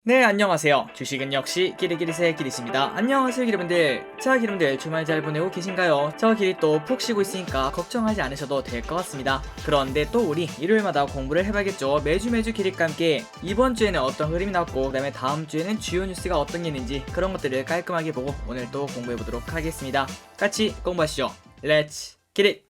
네, 안녕하세요. 주식은 역시 기리기리새 기리씨입니다. 안녕하세요, 기리분들. 자, 기리분들 주말 잘 보내고 계신가요? 저 기리 또 푹 쉬고 있으니까 걱정하지 않으셔도 될 것 같습니다. 그런데 또 우리 일요일마다 공부를 해봐야겠죠. 매주 기리과 함께 이번 주에는 어떤 흐름이 나왔고 그 다음에 다음 주에는 주요 뉴스가 어떤 게 있는지 그런 것들을 깔끔하게 보고 오늘 또 공부해보도록 하겠습니다. 같이 공부하시죠. 렛츠 기릿!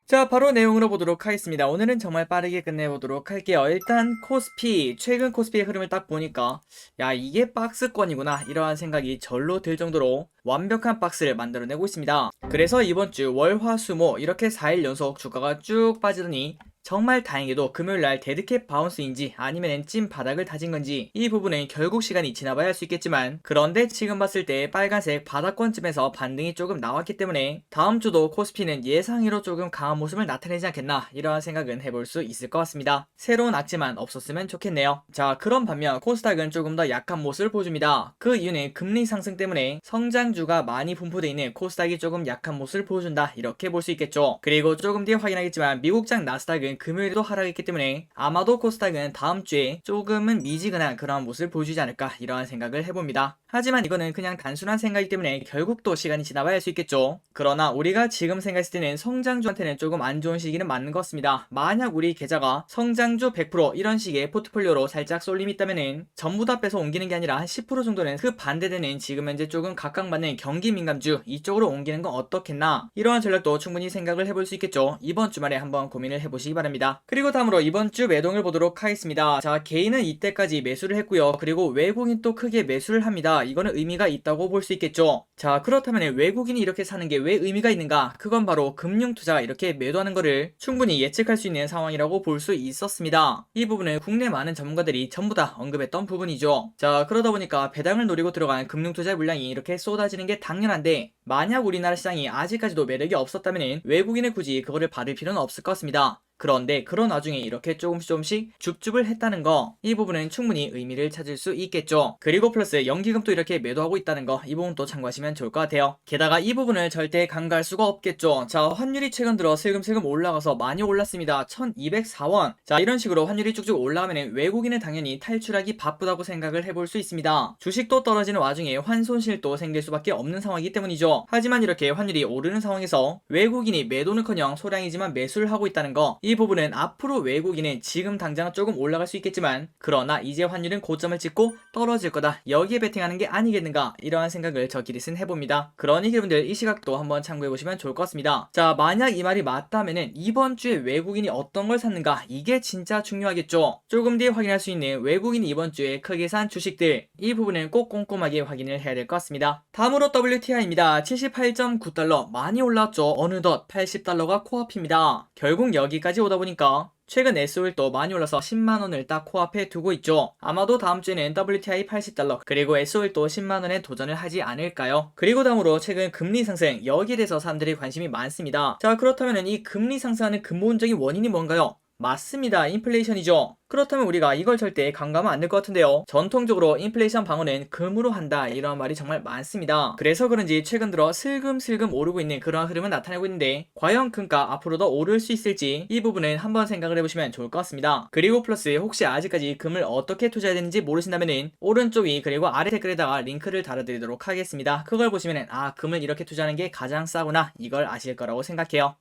자, 바로 내용으로 보도록 하겠습니다. 오늘은 정말 빠르게 끝내보도록 할게요. 일단 코스피, 최근 코스피의 흐름을 딱 보니까 야, 이게 박스권이구나 이러한 생각이 절로 들 정도로 완벽한 박스를 만들어내고 있습니다. 그래서 이번 주 월, 화, 수, 목 이렇게 4일 연속 주가가 쭉 빠지더니 정말 다행히도 금요일날 데드캣 바운스인지 아니면 찐 바닥을 다진 건지 이 부분은 결국 시간이 지나봐야 할 수 있겠지만, 그런데 지금 봤을 때 빨간색 바닥권쯤에서 반등이 조금 나왔기 때문에 다음 주도 코스피는 예상외로 조금 강한 모습을 나타내지 않겠나 이러한 생각은 해볼 수 있을 것 같습니다. 새로운 악재만 없었으면 좋겠네요. 자, 그런 반면 코스닥은 조금 더 약한 모습을 보여줍니다. 그 이유는 금리 상승 때문에 성장주가 많이 분포되어 있는 코스닥이 조금 약한 모습을 보여준다 이렇게 볼 수 있겠죠. 그리고 조금 뒤에 확인하겠지만 미국장 나스닥은 금요일에도 하락했기 때문에 아마도 코스닥은 다음 주에 조금은 미지근한 그런 모습을 보여주지 않을까 이러한 생각을 해봅니다. 하지만 이거는 그냥 단순한 생각이기 때문에 결국 또 시간이 지나봐야 할 수 있겠죠. 그러나 우리가 지금 생각했을 때는 성장주한테는 조금 안 좋은 시기는 맞는 것 같습니다. 만약 우리 계좌가 성장주 100% 이런 식의 포트폴리오로 살짝 쏠림이 있다면은 전부 다 빼서 옮기는 게 아니라 한 10% 정도는 그 반대되는 지금 현재 조금 각광받는 경기 민감주 이쪽으로 옮기는 건 어떻겠나, 이러한 전략도 충분히 생각을 해볼 수 있겠죠. 이번 주말에 한번 고민을 해보시기 바랍니다. 그리고 다음으로 이번 주 매동을 보도록 하겠습니다. 자, 개인은 이때까지 매수를 했고요. 그리고 외국인 또 크게 매수를 합니다. 이거는 의미가 있다고 볼 수 있겠죠. 자, 그렇다면 외국인이 이렇게 사는 게 왜 의미가 있는가? 그건 바로 금융투자가 이렇게 매도하는 거를 충분히 예측할 수 있는 상황이라고 볼 수 있었습니다. 이 부분은 국내 많은 전문가들이 전부 다 언급했던 부분이죠. 자, 그러다 보니까 배당을 노리고 들어간 금융투자 물량이 이렇게 쏟아지는 게 당연한데, 만약 우리나라 시장이 아직까지도 매력이 없었다면 외국인을 굳이 그거를 받을 필요는 없을 것 같습니다. 그런데 그런 와중에 이렇게 조금씩 줍줍을 했다는 거, 이 부분은 충분히 의미를 찾을 수 있겠죠. 그리고 플러스 연기금도 이렇게 매도하고 있다는 거, 이 부분도 참고하시면 좋을 것 같아요. 게다가 이 부분을 절대 간과할 수가 없겠죠. 자, 환율이 최근 들어 슬금슬금 올라가서 많이 올랐습니다. 1204원. 자, 이런 식으로 환율이 쭉쭉 올라가면 외국인은 당연히 탈출하기 바쁘다고 생각을 해볼 수 있습니다. 주식도 떨어지는 와중에 환손실도 생길 수밖에 없는 상황이기 때문이죠. 하지만 이렇게 환율이 오르는 상황에서 외국인이 매도는커녕 소량이지만 매수를 하고 있다는 거, 이 부분은 앞으로 외국인은 지금 당장은 조금 올라갈 수 있겠지만 그러나 이제 환율은 고점을 찍고 떨어질 거다, 여기에 베팅하는 게 아니겠는가, 이러한 생각을 저기릿은 해봅니다. 그러니 여러분들 이 시각도 한번 참고해보시면 좋을 것 같습니다. 자, 만약 이 말이 맞다면은 이번 주에 외국인이 어떤 걸 샀는가, 이게 진짜 중요하겠죠. 조금 뒤에 확인할 수 있는 외국인이 이번 주에 크게 산 주식들, 이 부분은 꼭 꼼꼼하게 확인을 해야 될 것 같습니다. 다음으로 WTI입니다. 78.9달러 많이 올랐죠. 어느덧 80달러가 코앞입니다. 결국 여기까지 오다 보니까 최근 SO일도 많이 올라서 10만원을 딱 코앞에 두고 있죠. 아마도 다음 주에는 WTI 80달러 그리고 SO일도 10만원에 도전을 하지 않을까요? 그리고 다음으로 최근 금리 상승, 여기에 대해서 사람들이 관심이 많습니다. 자, 그렇다면 이 금리 상승하는 근본적인 원인이 뭔가요? 맞습니다. 인플레이션이죠. 그렇다면 우리가 이걸 절대 간과하면 안 될 것 같은데요. 전통적으로 인플레이션 방어는 금으로 한다, 이런 말이 정말 많습니다. 그래서 그런지 최근 들어 슬금슬금 오르고 있는 그러한 흐름을 나타내고 있는데, 과연 금가 앞으로 더 오를 수 있을지 이 부분은 한번 생각을 해보시면 좋을 것 같습니다. 그리고 플러스 혹시 아직까지 금을 어떻게 투자해야 되는지 모르신다면은 오른쪽 위 그리고 아래 댓글에다가 링크를 달아드리도록 하겠습니다. 그걸 보시면은 금을 이렇게 투자하는 게 가장 싸구나, 이걸 아실 거라고 생각해요.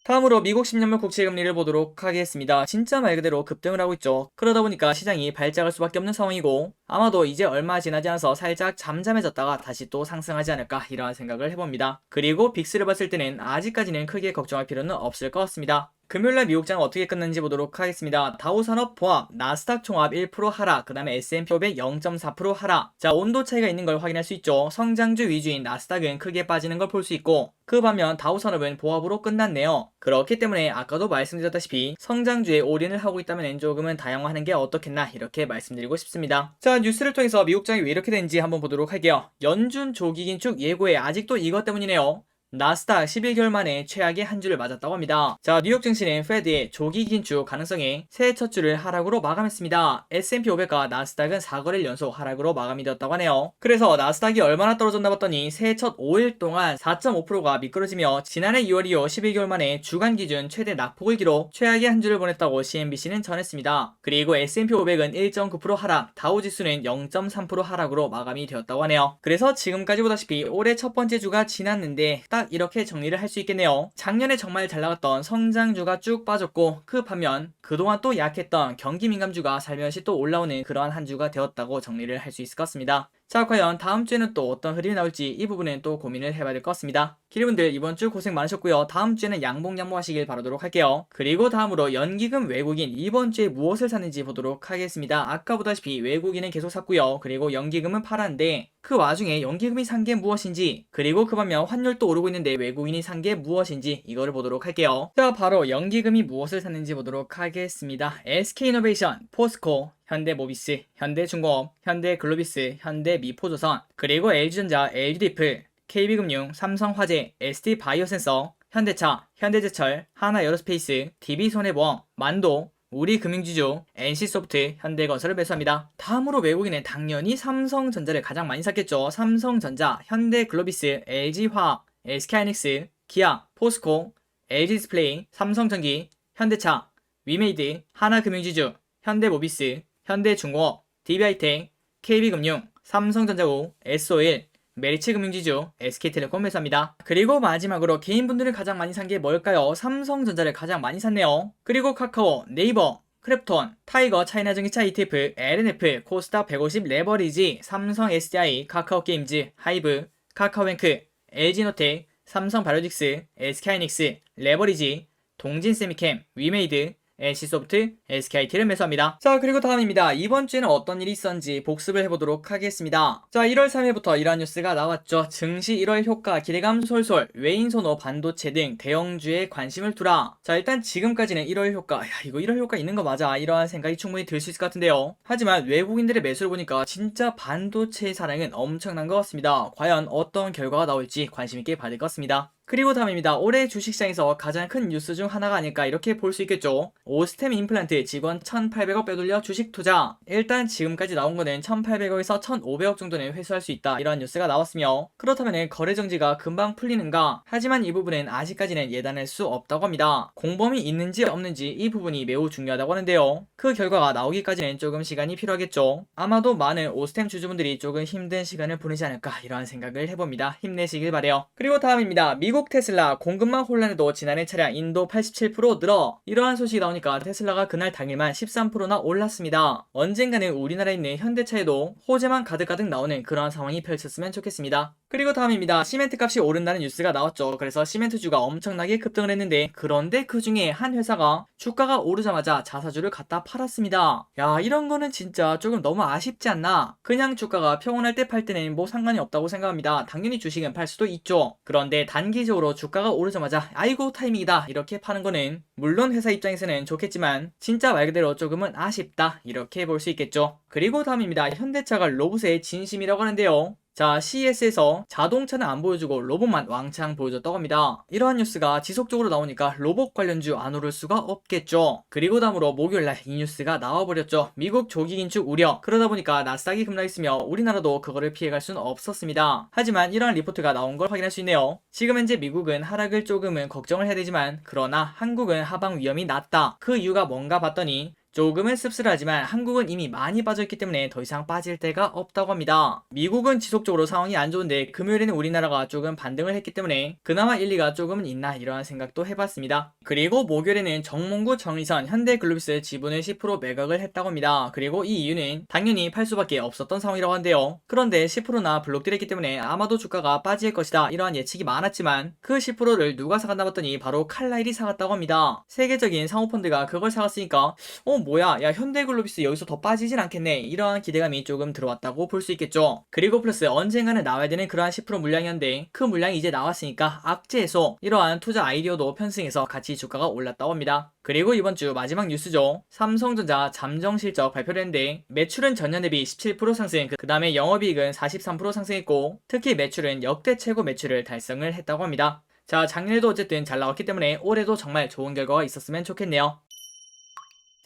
다음으로 미국 10년물 국채금리를 보도록 하겠습니다. 진짜 말 그대로 급등을 하고 있죠. 그러다 보니까 시장이 발작할 수밖에 없는 상황이고, 아마도 이제 얼마 지나지 않아서 살짝 잠잠해졌다가 다시 또 상승하지 않을까, 이러한 생각을 해봅니다. 그리고 빅스를 봤을 때는 아직까지는 크게 걱정할 필요는 없을 것 같습니다. 금요일날 미국장 어떻게 끝났는지 보도록 하겠습니다. 다우산업 포함, 나스닥 총합 1% 하락, 그 다음에 S&P 500 0.4% 하락. 자, 온도 차이가 있는 걸 확인할 수 있죠. 성장주 위주인 나스닥은 크게 빠지는 걸 볼 수 있고, 그 반면 다우산업은 보합으로 끝났네요. 그렇기 때문에 아까도 말씀드렸다시피 성장주에 올인을 하고 있다면 조금은 다양화하는 게 어떻겠나, 이렇게 말씀드리고 싶습니다. 자, 뉴스를 통해서 미국장이 왜 이렇게 되는지 한번 보도록 할게요. 연준 조기 긴축 예고에 아직도 이것 때문이네요. 나스닥 11개월 만에 최악의 한 주를 맞았다고 합니다. 자, 뉴욕 증시는 페드의 조기 긴축 가능성에 새해 첫 주를 하락으로 마감했습니다. S&P 500과 나스닥은 4거래일 연속 하락으로 마감이 되었다고 하네요. 그래서 나스닥이 얼마나 떨어졌나 봤더니 새해 첫 5일 동안 4.5%가 미끄러지며 지난해 2월 이후 11개월 만에 주간 기준 최대 낙폭을 기록, 최악의 한 주를 보냈다고 CNBC는 전했습니다. 그리고 S&P 500은 1.9% 하락, 다우지수는 0.3% 하락으로 마감이 되었다고 하네요. 그래서 지금까지 보다시피 올해 첫 번째 주가 지났는데 딱 이렇게 정리를 할 수 있겠네요. 작년에 정말 잘 나갔던 성장주가 쭉 빠졌고, 그 반면 그동안 또 약했던 경기 민감주가 살며시 또 올라오는 그러한 한 주가 되었다고 정리를 할 수 있을 것 같습니다. 자, 과연 다음 주에는 또 어떤 흐름이 나올지 이 부분은 또 고민을 해봐야 될 것 같습니다. 기리분들 이번 주 고생 많으셨고요. 다음 주에는 양봉양보하시길 바라도록 할게요. 그리고 다음으로 연기금 외국인 이번 주에 무엇을 샀는지 보도록 하겠습니다. 아까 보다시피 외국인은 계속 샀고요. 그리고 연기금은 팔았는데 그 와중에 연기금이 산 게 무엇인지, 그리고 그 반면 환율도 오르고 있는데 외국인이 산 게 무엇인지 이거를 보도록 할게요. 자, 바로 연기금이 무엇을 샀는지 보도록 하겠습니다. SK이노베이션, 포스코, 현대모비스, 현대중공업, 현대글로비스, 현대미포조선, 그리고 LG전자, LG디플, KB금융, 삼성화재, ST바이오센서, 현대차, 현대제철, 하나에어로스페이스, DB손해보험, 만도, 우리금융지주, NC소프트, 현대건설을 매수합니다. 다음으로 외국인은 당연히 삼성전자를 가장 많이 샀겠죠. 삼성전자, 현대글로비스, LG화학, SK하이닉스, 기아, 포스코, LG디스플레이, 삼성전기, 현대차, 위메이드, 하나금융지주, 현대모비스, 현대중공업, DB하이텍, KB금융, 삼성전자우, S-오일, 메리츠금융지주, SK텔레콤 매수합니다. 그리고 마지막으로 개인분들이 가장 많이 산 게 뭘까요? 삼성전자를 가장 많이 샀네요. 그리고 카카오, 네이버, 크랩톤, 타이거, 차이나전기차 ETF, LNF, 코스닥 150 레버리지, 삼성 SDI, 카카오게임즈, 하이브, 카카오뱅크, LG노텍, 삼성바이오틱스, SK하이닉스, 레버리지, 동진세미캠, 위메이드, NC소프트, SKIT를 매수합니다. 자, 그리고 다음입니다. 이번 주에는 어떤 일이 있었는지 복습을 해보도록 하겠습니다. 자, 1월 3일부터 이러한 뉴스가 나왔죠. 증시 1월 효과, 기대감 솔솔, 외인 선호, 반도체 등 대형주에 관심을 두라. 자, 일단 지금까지는 1월 효과, 야, 이거 1월 효과 있는 거 맞아, 이러한 생각이 충분히 들 수 있을 것 같은데요. 하지만 외국인들의 매수를 보니까 진짜 반도체의 사랑은 엄청난 것 같습니다. 과연 어떤 결과가 나올지 관심있게 봐야 될 것 같습니다. 그리고 다음입니다. 올해 주식시장에서 가장 큰 뉴스 중 하나가 아닐까 이렇게 볼 수 있겠죠. 오스템 임플란트 직원 1,800억 빼돌려 주식 투자. 일단 지금까지 나온 거는 1,800억에서 1,500억 정도는 회수할 수 있다, 이러한 뉴스가 나왔으며, 그렇다면 거래 정지가 금방 풀리는가? 하지만 이 부분은 아직까지는 예단할 수 없다고 합니다. 공범이 있는지 없는지 이 부분이 매우 중요하다고 하는데요. 그 결과가 나오기까지는 조금 시간이 필요하겠죠. 아마도 많은 오스템 주주분들이 조금 힘든 시간을 보내지 않을까 이러한 생각을 해봅니다. 힘내시길 바래요. 그리고 다음입니다. 미국 테슬라 공급망 혼란에도 지난해 차량 인도 87% 늘어. 이러한 소식이 나오니까 테슬라가 그날 당일만 13%나 올랐습니다. 언젠가는 우리나라에 있는 현대차에도 호재만 가득가득 나오는 그러한 상황이 펼쳤으면 좋겠습니다. 그리고 다음입니다. 시멘트 값이 오른다는 뉴스가 나왔죠. 그래서 시멘트주가 엄청나게 급등을 했는데, 그런데 그 중에 한 회사가 주가가 오르자마자 자사주를 갖다 팔았습니다. 야, 이런 거는 진짜 조금 너무 아쉽지 않나? 그냥 주가가 평온할 때 팔 때는 뭐 상관이 없다고 생각합니다. 당연히 주식은 팔 수도 있죠. 그런데 단기적으로 주가가 오르자마자 아이고 타이밍이다 이렇게 파는 거는 물론 회사 입장에서는 좋겠지만 진짜 말 그대로 조금은 아쉽다 이렇게 볼 수 있겠죠. 그리고 다음입니다. 현대차가 로봇의 진심이라고 하는데요. 자, CES에서 자동차는 안 보여주고 로봇만 왕창 보여줬다고 합니다. 이러한 뉴스가 지속적으로 나오니까 로봇 관련주 안 오를 수가 없겠죠. 그리고 다음으로 목요일날 이 뉴스가 나와버렸죠. 미국 조기 긴축 우려. 그러다 보니까 나스닥이 급락했으며 우리나라도 그거를 피해갈 수는 없었습니다. 하지만 이러한 리포트가 나온 걸 확인할 수 있네요. 지금 현재 미국은 하락을 조금은 걱정을 해야 되지만, 그러나 한국은 하방 위험이 낮다. 그 이유가 뭔가 봤더니 조금은 씁쓸하지만 한국은 이미 많이 빠져있기 때문에 더 이상 빠질 데가 없다고 합니다. 미국은 지속적으로 상황이 안 좋은데 금요일에는 우리나라가 조금 반등을 했기 때문에 그나마 일리가 조금은 있나 이러한 생각도 해봤습니다. 그리고 목요일에는 정몽구, 정의선, 현대글로비스 지분을 10% 매각을 했다고 합니다. 그리고 이 이유는 당연히 팔 수밖에 없었던 상황이라고 하는데요. 그런데 10%나 블록딜했기 때문에 아마도 주가가 빠질 것이다 이러한 예측이 많았지만, 그 10%를 누가 사갔나 봤더니 바로 칼라일이 사갔다고 합니다. 세계적인 사모펀드가 그걸 사갔으니까 뭐야, 야 현대글로비스 여기서 더 빠지진 않겠네, 이러한 기대감이 조금 들어왔다고 볼 수 있겠죠. 그리고 플러스 언젠가는 나와야 되는 그러한 10% 물량이었는데 그 물량이 이제 나왔으니까 악재에서 이러한 투자 아이디어도 편승해서 같이 주가가 올랐다고 합니다. 그리고 이번 주 마지막 뉴스죠. 삼성전자 잠정 실적 발표를 했는데 매출은 전년 대비 17% 상승, 그 다음에 영업이익은 43% 상승했고 특히 매출은 역대 최고 매출을 달성을 했다고 합니다. 자, 작년에도 어쨌든 잘 나왔기 때문에 올해도 정말 좋은 결과가 있었으면 좋겠네요.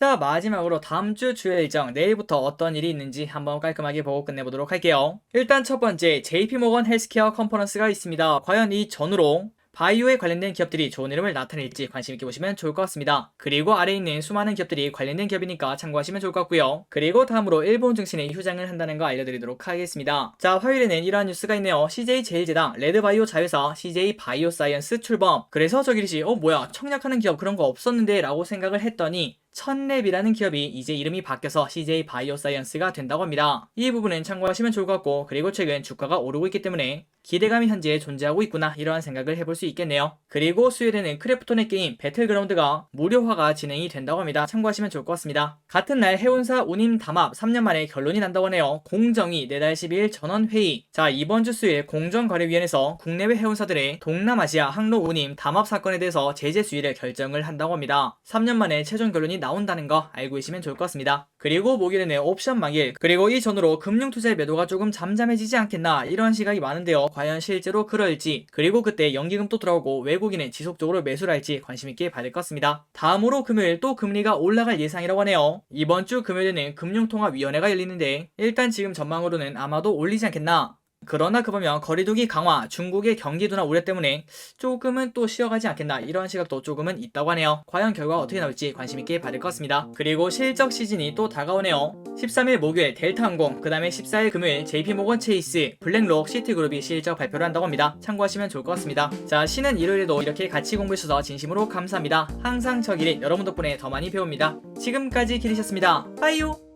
자, 마지막으로 다음 주 주요 일정, 내일부터 어떤 일이 있는지 한번 깔끔하게 보고 끝내보도록 할게요. 일단 첫 번째, JP모건 헬스케어 컨퍼런스가 있습니다. 과연 이 전후로 바이오에 관련된 기업들이 좋은 흐름을 나타낼지 관심있게 보시면 좋을 것 같습니다. 그리고 아래에 있는 수많은 기업들이 관련된 기업이니까 참고하시면 좋을 것 같고요. 그리고 다음으로 일본 증시는 휴장을 한다는 거 알려드리도록 하겠습니다. 자, 화요일에는 이러한 뉴스가 있네요. CJ제일제당, 레드바이오 자회사 CJ바이오사이언스 출범. 그래서 저기리시 뭐야, 청약하는 기업 그런 거 없었는데 라고 생각을 했더니 천랩이라는 기업이 이제 이름이 바뀌어서 CJ바이오사이언스가 된다고 합니다. 이 부분은 참고하시면 좋을 것 같고, 그리고 최근 주가가 오르고 있기 때문에 기대감이 현재 존재하고 있구나, 이러한 생각을 해볼 수 있겠네요. 그리고 수요일에는 크래프톤의 게임 배틀그라운드가 무료화가 진행이 된다고 합니다. 참고하시면 좋을 것 같습니다. 같은 날 해운사 운임 담합 3년 만에 결론이 난다고 하네요. 공정위 내달 12일 전원회의. 자, 이번 주 수요일 공정거래위원회에서 국내외 해운사들의 동남아시아 항로 운임 담합 사건에 대해서 제재 수위를 결정을 한다고 합니다. 3년 만에 최종 결론이 나온다는 거 알고 계시면 좋을 것 같습니다. 그리고 목요일에는 옵션 만기일, 그리고 이 전후로 금융투자의 매도가 조금 잠잠해지지 않겠나, 이런 시각이 많은데요. 과연 실제로 그럴지, 그리고 그때 연기금 또 들어오고 외국인은 지속적으로 매수를 할지 관심있게 봐야 될 것 같습니다. 다음으로 금요일 또 금리가 올라갈 예상이라고 하네요. 이번 주 금요일에는 금융통화위원회가 열리는데 일단 지금 전망으로는 아마도 올리지 않겠나. 그러나 그러면 거리두기 강화, 중국의 경기 둔화 우려 때문에 조금은 또 쉬어가지 않겠나, 이런 시각도 조금은 있다고 하네요. 과연 결과가 어떻게 나올지 관심있게 봐야 될 것 같습니다. 그리고 실적 시즌이 또 다가오네요. 13일 목요일 델타항공, 그 다음에 14일 금요일 JP모건 체이스, 블랙록, 시티그룹이 실적 발표를 한다고 합니다. 참고하시면 좋을 것 같습니다. 자, 쉬는 일요일에도 이렇게 같이 공부해주셔서 진심으로 감사합니다. 항상 저 길이 여러분 덕분에 더 많이 배웁니다. 지금까지 길이셨습니다. 빠이요.